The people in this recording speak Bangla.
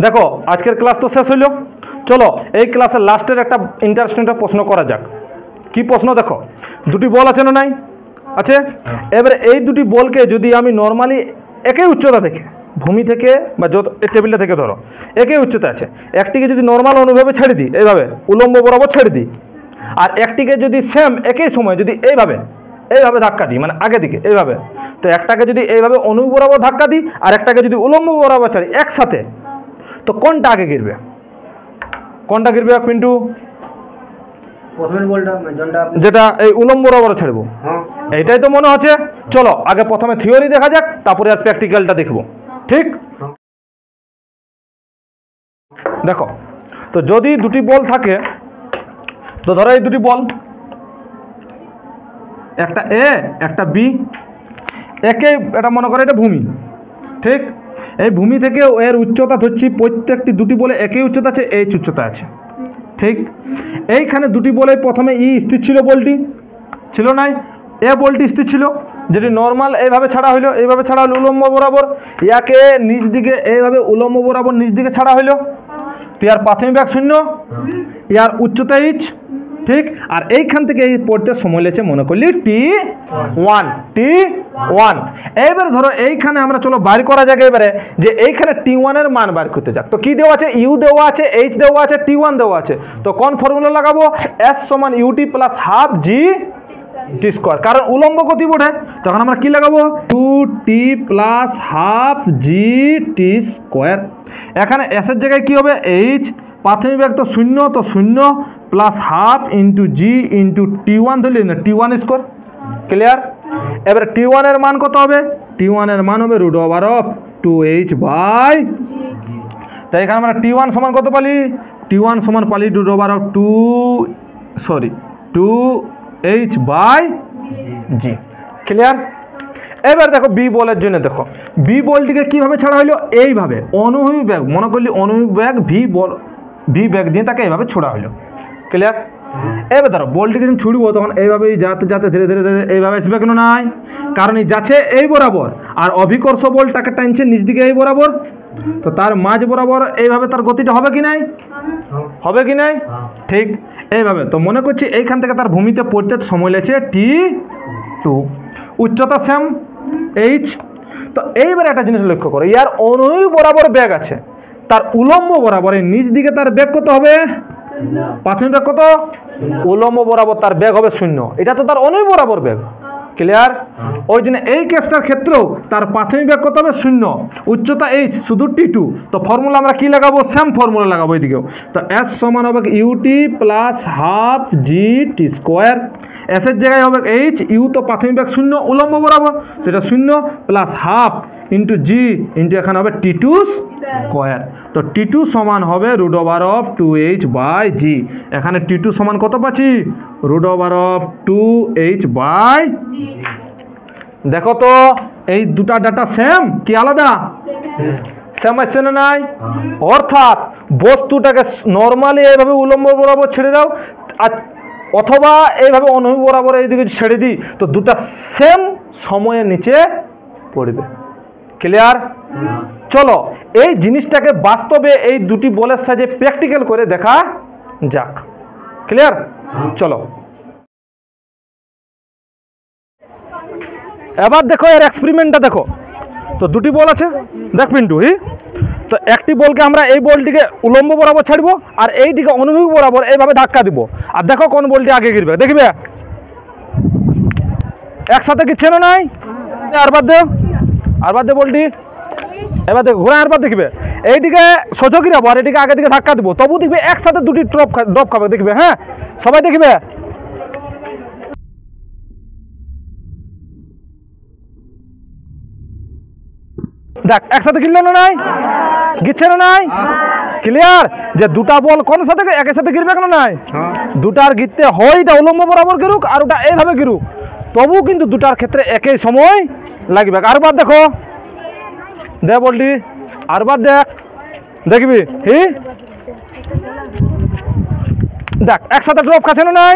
দেখো আজকের ক্লাস তো শেষ হইল। চলো এই ক্লাসের লাস্টের একটা ইন্টারেস্টিং একটা প্রশ্ন করা যাক। কি প্রশ্ন দেখো, দুটি বল আছে না নাই? আছে। এবারে এই দুটি বলকে যদি আমি নর্মালি একই উচ্চতা থেকে, ভূমি থেকে বা যত টেবিলটা থেকে ধরো একই উচ্চতা আছে, একটিকে যদি নর্মাল অনুভাবে ছেড়ে দিই, এইভাবে উলম্ব বরাবর ছেড়ে দিই, আর একটিকে যদি সেম একই সময় যদি এইভাবে ধাক্কা দিই, মানে আগে দিকে এইভাবে, তো একটাকে যদি এইভাবে অনুভব বরাবর ধাক্কা দিই আর একটাকে যদি উলম্ব বরাবর ছাড়ি একসাথে, তো কোনটা আগে গিরবে? কোনটা গিরবে পিন্টু? যেটা এই উলম্ব বরাবর ছাড়বো, এইটাই তো মনে হচ্ছে। চলো আগে প্রথমে থিওরি দেখা যাক, তারপরে আর প্র্যাকটিক্যালটা দেখবো। ঠিক? দেখো, তো যদি দুটি বল থাকে, তো ধরো এই দুটি বল, একটা এ একটা বি, একে এটা মনে করে এটা ভূমি। ঠিক? এই ভূমি থেকে এর উচ্চতা ধরছি, প্রত্যেকটি দুটি বলে একই উচ্চতা আছে, এই উচ্চতা আছে। ঠিক? এইখানে দুটি বলে প্রথমে ই স্থির ছিল, বলটি ছিল নাই, এ বলটি স্থির ছিল, যেটি নর্মাল এইভাবে ছাড়া হইলো, এইভাবে ছাড়া হলো উলম্ব বরাবর, ইয়াকে নিচ দিকে এইভাবে উলম্ব বরাবর নিচ দিকে ছাড়া হইলো, তো ইয়ার প্রাথমিক বেগ 0, ইয়ার উচ্চতা ইচ। ঠিক? আর এইখান থেকে এই পড়তে সময় লেগেছে মনে করলি T1। এইবারে ধরো এইখানে আমরা চলো বাইর করা যাক এবারে, যে এইখানে T1 এর মান বাইর করতে যাক। তো কি দেওয়া আছে? ইউ দেওয়া আছে, এইচ দেওয়া আছে, T1 দেওয়া আছে। তো কোন ফর্মুলা লাগাবো? S সমান UT প্লাস হাফ জি টি স্কোয়ার, কারণ উলম্ব গতি বোঝে। তখন আমরা কি লাগাবো? 2T প্লাস হাফ জি টি স্কোয়ার। এখানে S এর জায়গায় কি হবে? এইচ, প্রাথমিক বেগ তো 0, তো 0 প্লাস হাফ ইন্টু জি ইন্টু T1 ধরলি না, T1 স্কোয়ার। ক্লিয়ার? এবারে T1 এর মান কত হবে? T1 এর মান হবে √2h বাই, তাই এখানে আমরা T1 সমান কত পালি? T1 সমান পালি √2h বাই জি। ক্লিয়ার? এবার দেখো বি বলের জন্য, দেখো বি বলটিকে কিভাবে ছাড়া হইলো? এইভাবে অনুভূমিক বেগ, মনে করলি অনুভূমিক বেগ ভি বেগ দিয়ে তাকে এইভাবে ছোড়া হইলো। ক্লিয়ার? এবার ধরো বলটিকে যখন ছুড়বো তখন এইভাবেই যাতে যাতে ধীরে ধীরে ধীরে এইভাবে আসবে, কেন নাই? কারণ এই যাচ্ছে এই বরাবর, আর অভিকর্ষ বলটাকে টানছে নিচ দিকে এই বরাবর, তো তার মাঝ বরাবর এইভাবে তার গতিটা হবে কি নাই? হবে কি নাই? ঠিক এইভাবে। তো মনে করছি এইখান থেকে তার ভূমিতে পড়তে সময় লেগেছে T2, উচ্চতা সেম এইচ। তো এইবার একটা জিনিস লক্ষ্য করো, ইয়ার অনুভূমিক বরাবর বেগ আছে, তার উলম্ব বরাবর এই নিচ দিকে তার বেগ কত হবে? প্রাথমিক বেগ কত? উলম্ব বরাবর তার বেগ হবে 0। এটা তো তার অনুভূমিক বরাবর বেগ। ক্লিয়ার? ওই জন্য এই কেসটার ক্ষেত্রেও তার প্রাথমিক বেগ কত হবে? 0, উচ্চতা এইচ, শুধু T2। তো ফর্মুলা আমরা কি লাগাবো? সেম ফর্মুলা লাগাবো এইদিকেও। তো S সমান হবে UT প্লাস হাফ জি টি স্কোয়ার। S এর জায়গায় হবে এইচ, ইউ তো প্রাথমিক বেগ 0 উলম্ব বরাবর, তো এটা 0 প্লাস হাফ ইন্টু জি ইন্টু এখানে হবে T2 স্কোয়ার। তো T2 সমান হবে √2h বাই জি। এখানে T2 সমান কত পাচ্ছি? √2h by. দেখো তো এই দুটা ডাটা সেম কি আলাদা? সেম আছে না নাই? অর্থাৎ বস্তুটাকে নর্মালি এইভাবে উলম্ব বরাবর ছেড়ে দাও, আর অথবা এইভাবে অনুভূমিক বরাবর এইদিকে ছেড়ে দিই, তো দুটা সেম সময়ের নিচে পড়বে। ক্লিয়ার? চলো এই জিনিসটাকে বাস্তবে এই দুটি বলের সাহায্যে প্র্যাকটিক্যাল করে দেখা যাক। ক্লিয়ার? চলো এবার দেখো এর এক্সপেরিমেন্টটা দেখো। তো দুটি বল আছে, দেখ পিন্টু, তো একটি বলকে আমরা এই বলটিকে উলম্ব বরাবর ছাড়বো, আর এইটিকে অনুভূমিক বরাবর এইভাবে ধাক্কা দিব, আর দেখো কোন বলটি আগে গিরবে। দেখবে একসাথে কিচ্ছে না নাই? আরবার দে বলটি, এবার দেখো ঘোরা, আরবার দেখবে এইদিকে সোজা গিরাবো আর এটিকে আগে দিকে ধাক্কা দিব, তবু দেখবে একসাথে দুটি ড্রপ খাবে। দেখবে, হ্যাঁ সবাই দেখবে। দেখ একসাথে গিরল না নাই? গিচ্ছে না নাই? ক্লিয়ার? যে দুটা বল কোন সাথে একের সাথে গিরবে কেন নাই? দুটার গিরতে হয় এটা উলম্ব বরাবর গিরুক আর ওটা এইভাবে গিরুক, তবু কিন্তু দুটার ক্ষেত্রে একই সময় লাগবে। আরবার দেখো, দে বলটি, আরবার দেখ, দেখবি দেখ একসাথে ড্রপ খাচ্ছে না নাই?